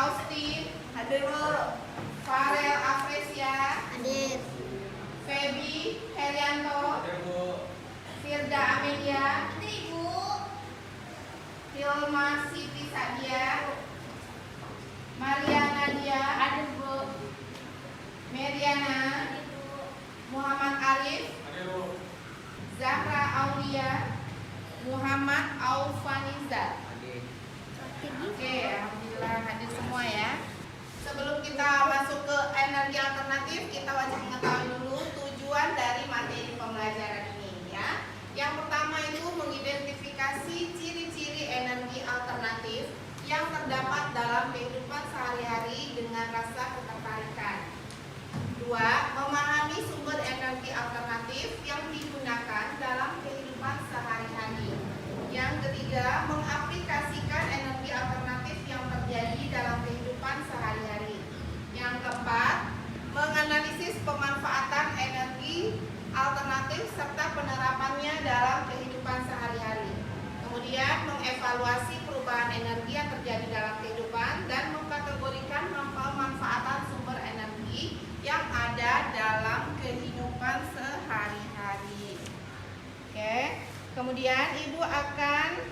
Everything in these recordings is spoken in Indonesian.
Austin, hadir Bu. Farel Afresia, Hadir. Feby Herianto, Hadir Bu. Firda Amelia, Hadir Ibu. Hilma Siti Sadia, Maria Nadia, Hadir Bu. Meriana, Hadir Bu. Muhammad Arif, Hadir Bu. Zahra Aulia, Muhammad Aufaniza. Hadir. Oke, alhamdulillah hadir semua ya. Sebelum kita masuk ke energi alternatif, kita wajib mengetahui dulu tujuan dari materi pembelajaran ini ya. Yang pertama itu mengidentifikasi ciri-ciri energi alternatif yang terdapat dalam kehidupan sehari-hari dengan rasa ketertarikan. Dua, memahami sumber energi alternatif yang digunakan dalam kehidupan sehari-hari. Yang ketiga, mengaplikasikan energi alternatif yang terjadi dalam kehidupan sehari-hari. Yang keempat, menganalisis pemanfaatan energi alternatif serta penerapannya dalam kehidupan sehari-hari. Kemudian, mengevaluasi perubahan energi yang terjadi dalam kehidupan dan mengkategorikan pemanfaatan sumber energi yang ada dalam kehidupan sehari-hari. Oke. Kemudian Ibu akan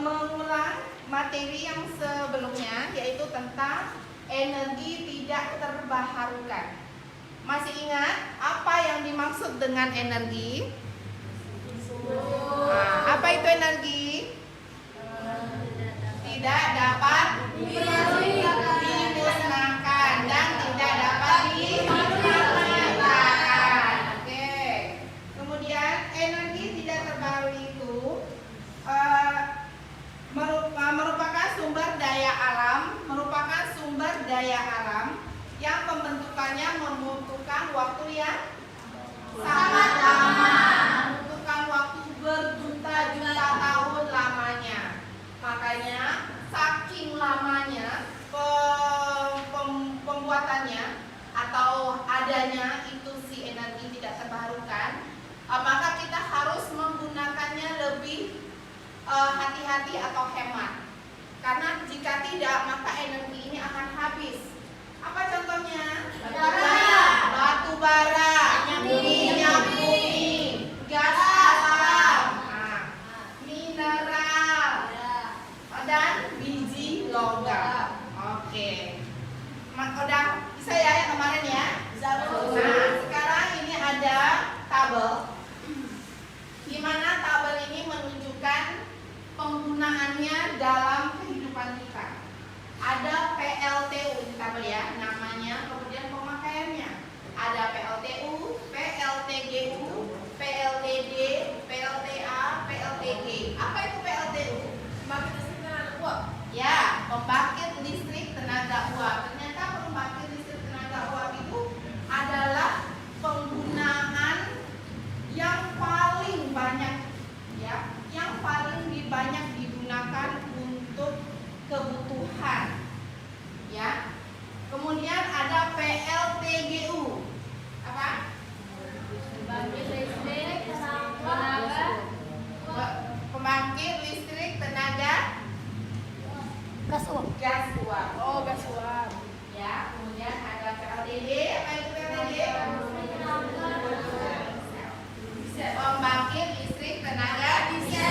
mengulang materi yang sebelumnya, yaitu tentang energi tidak terbaharukan. Masih ingat apa yang dimaksud dengan energi? Nah, apa itu energi? Tidak dapat dimusnahkan dan tidak dapat dihilangkan. Oke. Kemudian energi tidak terbaharui itu merupakan sumber daya alam, yang pembentukannya membutuhkan waktu yang sangat lama, membutuhkan waktu berjuta-juta tahun lamanya. Makanya saking lamanya pembuatannya atau adanya itu si energi tidak terbarukan, maka kita harus menggunakannya lebih hati-hati atau hemat. Karena jika tidak, maka energi ini akan habis. Apa contohnya? Batu bara, minyak bumi, gas alam, mineral, dan biji logam. Oke. Udah bisa ya yang kemarin ya? Nah, sekarang ini ada tabel. Di mana tabel ini menunjukkan penggunaannya dalam kehidupan kita. Ada PLTU di tabel ya, namanya, kemudian pemakaiannya. Ada PLTU, PLTGU, PLTD, PLTA, PLTG. Apa itu PLTU? Pembangkit listrik tenaga uap. Ya, pembangkit listrik tenaga uap. Ternyata pembangkit listrik tenaga uap itu adalah penggunaan yang paling banyak ya, yang paling banyak digunakan untuk kebutuhan ya. Kemudian ada PLTGU. Apa? Pembangkit listrik tenaga Pembangkit listrik tenaga gas uap. gas uap. Oh, gas uap. Ya, kemudian ada PLTD. Apa itu PLTD? Pembangkit listrik tenaga diesel.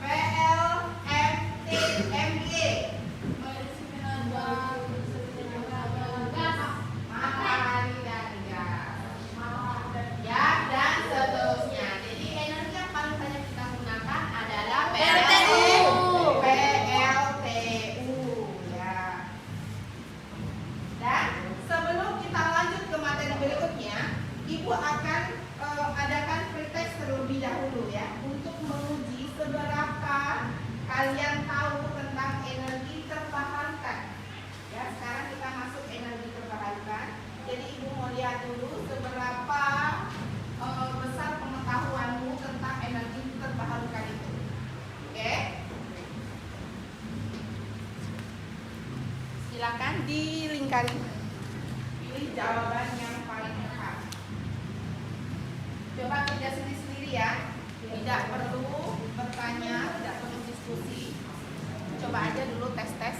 PLMTMG. Matahari dan gas. Ya, dan seterusnya. Jadi energi yang paling banyak kita gunakan adalah PLTU. Ya. Dan sebelum kita lanjut ke materi berikutnya, Ibu akan adakan pretest terlebih dahulu ya, untuk menguji seberapa kalian tahu tentang energi terbarukan. Ya, sekarang kita masuk energi terbarukan. Jadi Ibu mau lihat dulu seberapa besar pengetahuanmu tentang energi terbarukan itu. Oke? Silakan dilingkari. Pilih jawaban yang paling tepat. Coba kerja sendiri-sendiri ya. Tidak perlu bertanya, tidak perlu diskusi. Coba aja dulu tes-tes.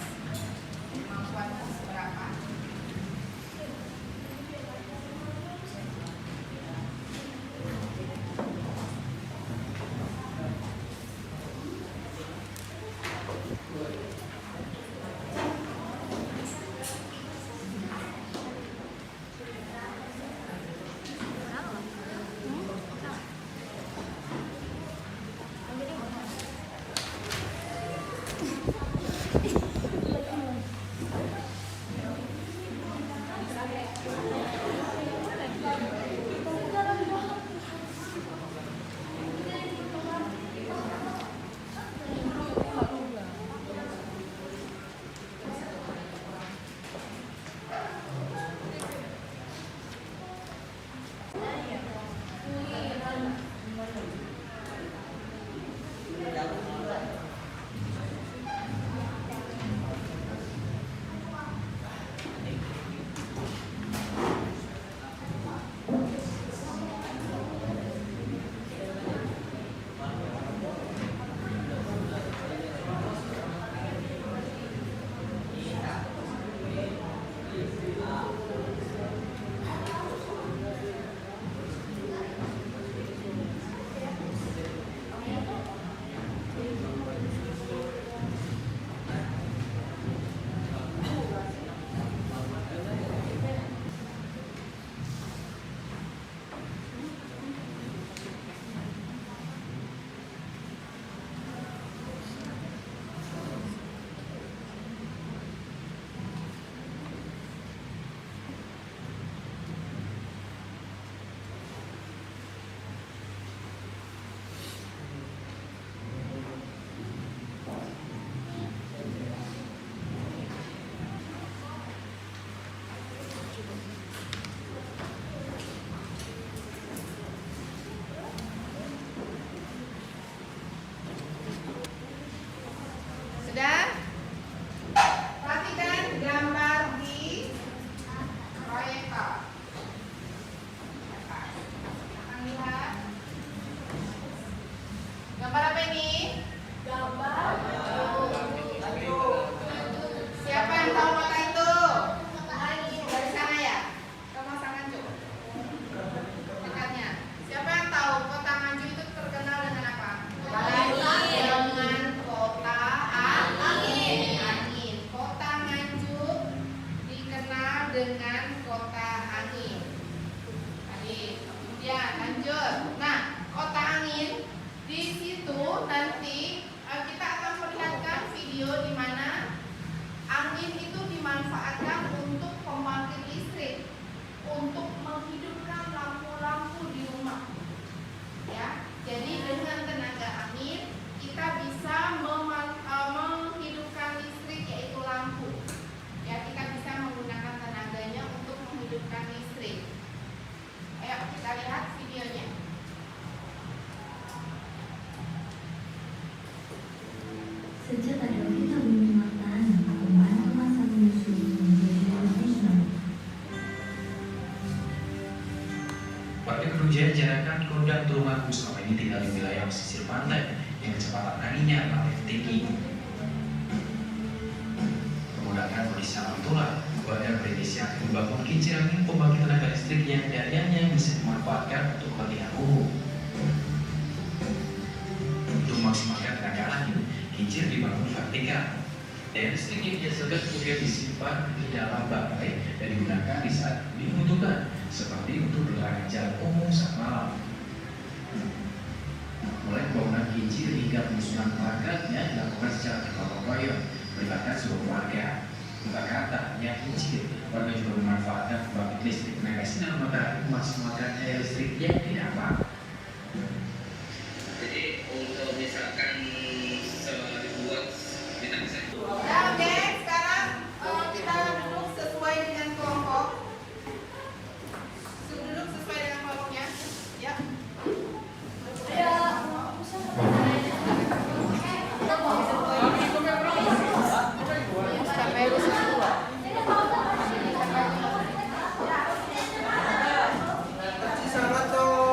Sudah? Perhatikan gambar di proyektor. Akan lihat. Gambar apa ini? Gambar. Siapa yang tahu kota itu? Dari sana ya? Kamu sangat coba. Dekatnya. Siapa yang tahu kota Nganjuk itu terkenal dengan apa? Dengan kota angin. Kota Nganjuk dikenal dengan kota angin. Tadi, kemudian lanjut. Nah, kota angin di situ nanti kita akan perlihatkan video di mana angin itu dimanfaatkan untuk pembangkit listrik, untuk menghidupkan lampu-lampu di rumah. Ya, jadi dengan tenaga angin kita bisa menghidupkan listrik, yaitu lampu. Ya, kita bisa menggunakan tenaganya untuk menghidupkan listrik. Ayo kita lihat videonya. Sejak ada kita menggunakan perkembangan kemasan industri menjadi profesional. Warga Gunung Jaya dijalankan Kodam Tulungagung selama ini tinggal di wilayah pesisir pantai yang kecepatan anginnya relatif tinggi. Menggunakan kondisi alam itulah, warga berinisiatif membangun kincir angin pembangkit tenaga listrik yang dayanya bisa dimanfaatkan untuk kepentingan umum. Untuk memaksimalkan tenaga angin, kincir dibangun vertikal. Daya listrik yang dihasilkan kemudian disimpan di dalam baterai dan digunakan di saat dibutuhkan, seperti untuk penerangan jalan umum saat malam. Mulai pembangunan kincir hingga penyusunan perangkatnya dilakukan secara bergotong royong, melibatkan seluruh warga. Bukan kata hanya kincir, warga juga memanfaatkan pembangkit listrik tenaga sinar matahari memaksimalkan daya listrik yang didapat. Jadi untuk misalkan dibuat kita bisa Ya, oke. Sekarang kita duduk sesuai dengan kelompok. Duduk sesuai dengan kelompoknya. Ya. Sama tuh.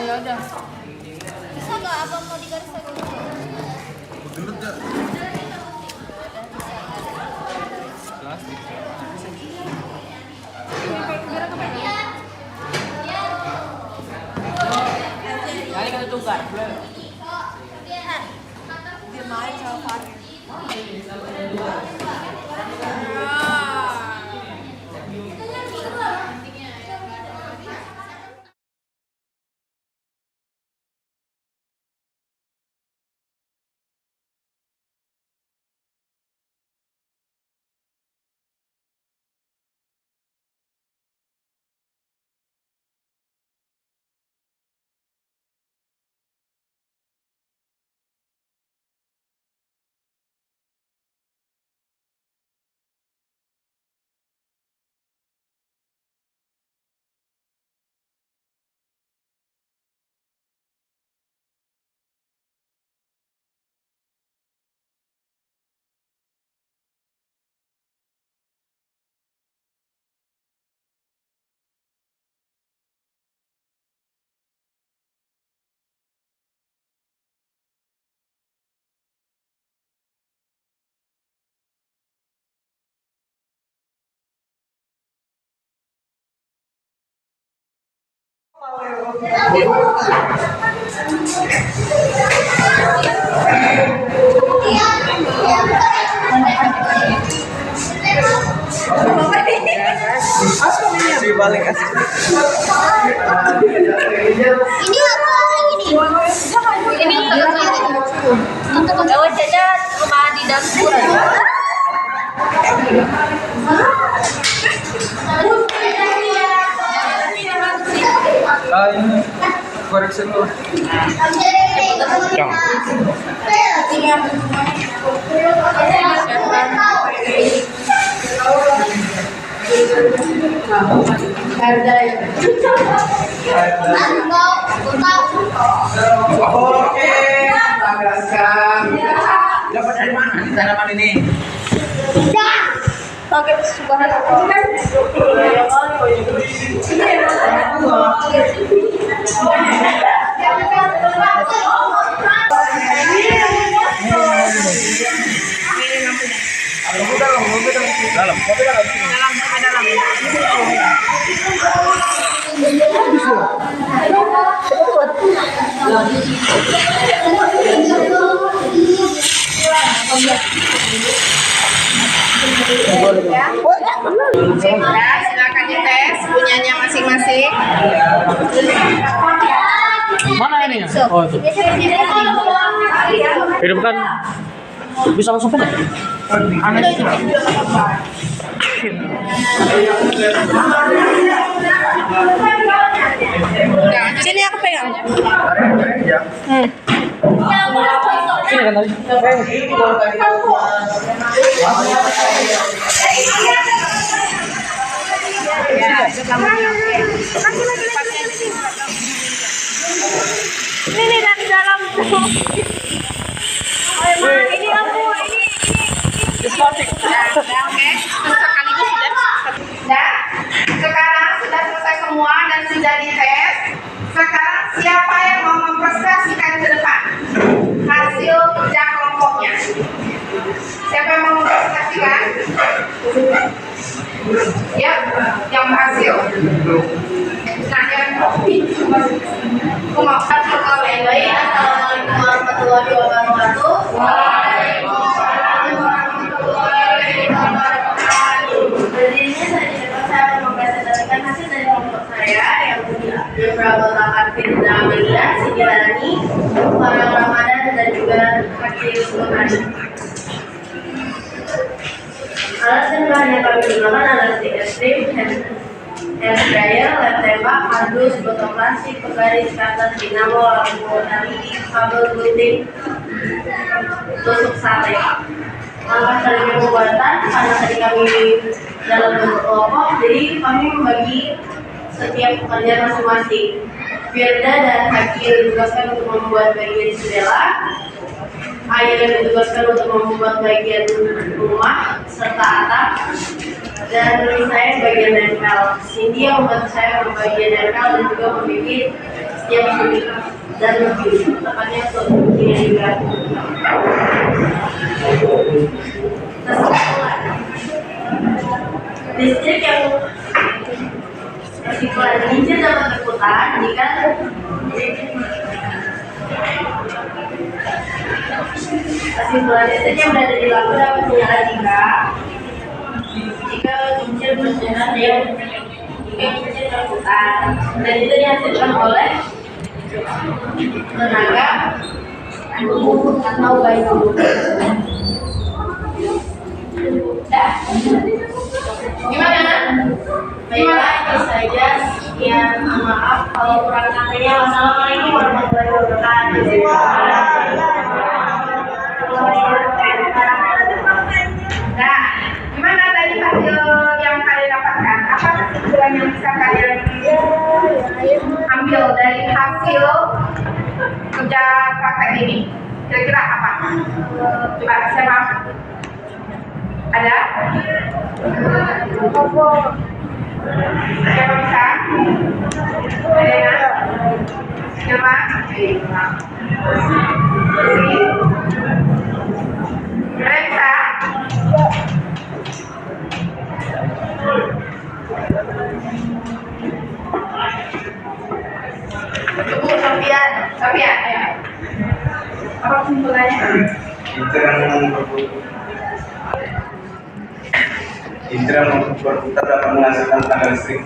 ya udah. Bisa nggak abang mau digaris lagi? Gendut gak? Plastik. Kali kita tukar. Dia main sama Farid. Si balik asik. Ini apa ini? Ini untuk lewat jajan rumah di dapur. Ini koreksi dulu. Oke, tagaskan. Dapat dari mana tanaman ini? Pakai subhanallah. Dalam. Ya, silakan dites punyanya masing-masing. Mana ini? Oh itu. Hidupkan bisa langsung pegang. Aneh itu. Sini aku pegang. Sini kan tadi. Ini dari dalam. Ini aku ini. Oke, sekaligus sudah. Dan sekarang sudah selesai semua dan sudah dites. Sekarang siapa yang mau mempresentasikan ke depan hasil kerja kelompoknya? Siapa yang mau mempresentasikan? Ya, yang berhasil. Nah, yang aku mau baik-baik. Assalamualaikum warahmatullahi wabarakatuh. Waalaikumsalam warahmatullahi wabarakatuh. Berdirinya saya mempresentasikan hasil dari kelompok saya yang beranggotakan Firda Amelia, Siti Rani, Farah Ramadan, dan juga Hakim Sultani. Alat dan bahan yang kami gunakan adalah stick strip, hand dryer, lem tembak, kardus, botol plastik, penggaris, katas, dinamo, lampu LED, kabel gunting, tusuk sate. Langkah selanjutnya pembuatan, karena tadi kami dalam bentuk kelompok, jadi kami membagi setiap pekerjaan masing-masing. Firda dan Hakim ditugaskan untuk membuat bagian jendela, Ayah yang ditugaskan untuk membuat bagian rumah serta atap, dan saya bagian nempel. Cindy yang membantu saya bagian nempel dan juga membuat yang sulit dan lebih tepatnya solusinya juga. Listrik yang kesimpulan kincir dapat berputar jika kesimpulan listrik yang berada di lampu dapat menyala jika kincir berjalan yang kincir berputar dan itu dihasilkan oleh tenaga atau baik. Gimana? Baiklah, itu saja. Sekian, maaf kalau kurang katanya. Wassalamualaikum warahmatullahi wabarakatuh. Nah, gimana tadi hasil yang kalian dapatkan? Apa kesimpulan yang bisa kalian ambil dari hasil kerja praktek ini? Kira-kira apa? Coba siapa? Ada? Siapa bisa? Ada ya? Siapa? Bisa? Ibu Sofian, ayo. Apa kesimpulannya? Kincir yang berputar dapat menghasilkan tenaga listrik.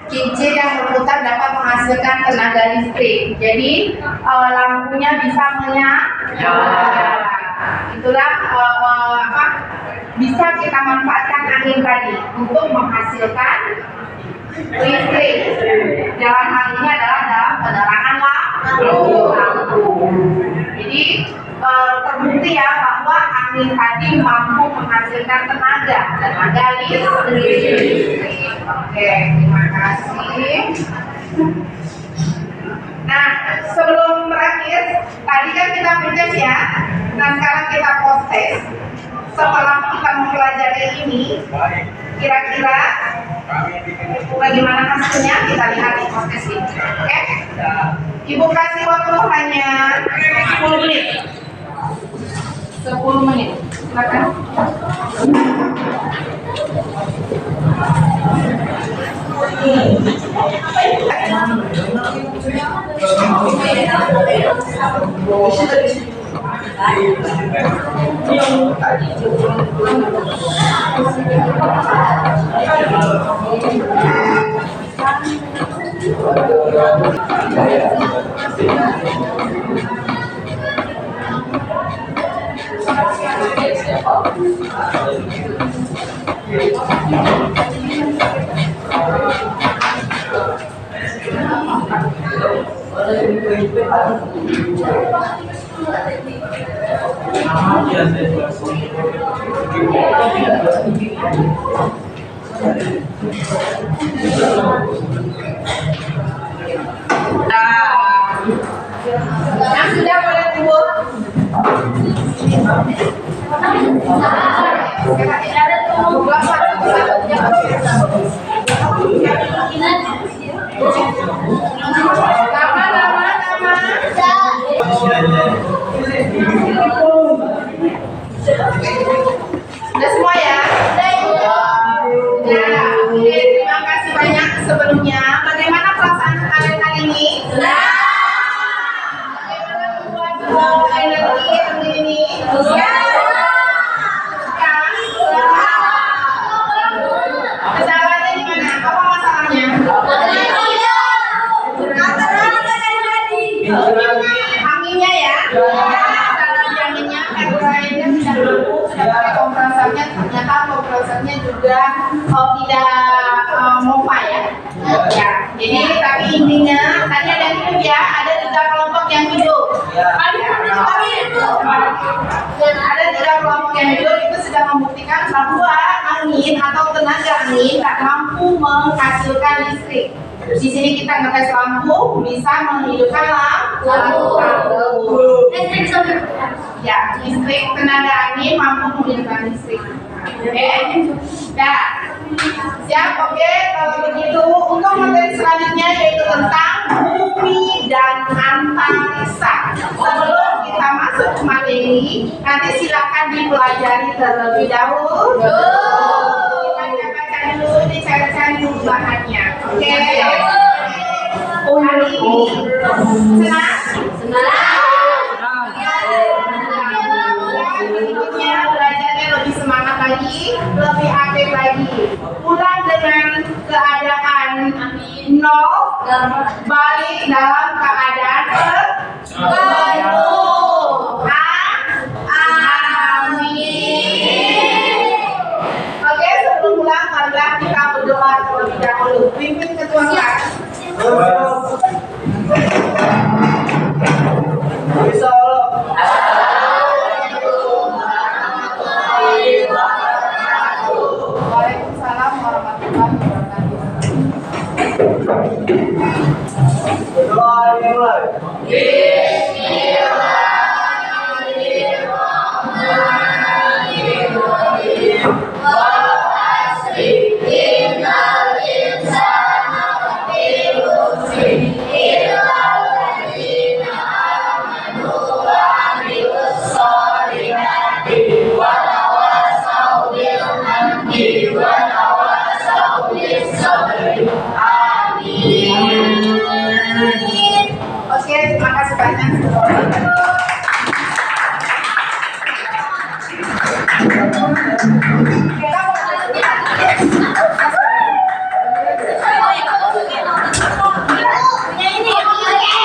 Kincir yang berputar dapat menghasilkan tenaga listrik. Jadi lampunya bisa menyala. Itulah bisa kita manfaatkan angin tadi untuk menghasilkan listrik. Dalam hal ini adalah dalam penerangan lampu. Jadi terbukti ya bahwa angin tadi mampu menghasilkan tenaga listrik. Oke, terima kasih. Nah, sebelum berakhir, tadi kan kita bertes ya. Nah, sekarang kita post test. Setelah kita mempelajari ini, kira-kira bagaimana hasilnya kita lihat di post test ini. Oke? Ibu kasih waktu hanya 10 menit. 10 menit. Silakan. Yang sudah boleh timbul. Sudah semua ya? Ya, oke, terima kasih banyak sebelumnya. Bagaimana perasaan kalian hari ini? Energi ini? Kesalahannya di mana? Apa masalahnya? Anginnya ya? Anginnya airnya tidak mampu, sedangkan kompresornya ternyata kompresornya juga tidak mempan ya. Ya, jadi tapi intinya tadi ada hidup ya, ada 3 kelompok yang hidup. Ada 3 kelompok yang hidup itu sudah membuktikan bahwa angin atau tenaga angin tak mampu menghasilkan listrik. Di sini kita ngetes lampu bisa menghidupkan lampu. Ya, listrik tenaga angin mampu menghidupkan listrik. Oke, ya, siap. Oke, kalau begitu untuk materi selanjutnya yaitu tentang bumi Sebelum kita masuk ke materi, nanti silakan dipelajari terlebih dahulu. Baca-baca dulu, dicari-cari dulu bahannya. Oke? Hari ini senang? Berikutnya belajarnya lebih semangat lagi, lebih aktif lagi. Pulang dengan keadaan nol, balik dalam keadaan penuh. Amin. Oke, sebelum pulang, marilah kita berdoa terlebih dahulu. Pimpin ketua kelas. Bisa Waalaikumsalam warahmatullahi wabarakatuh. Berdoa dimulai. Oke, terima kasih banyak.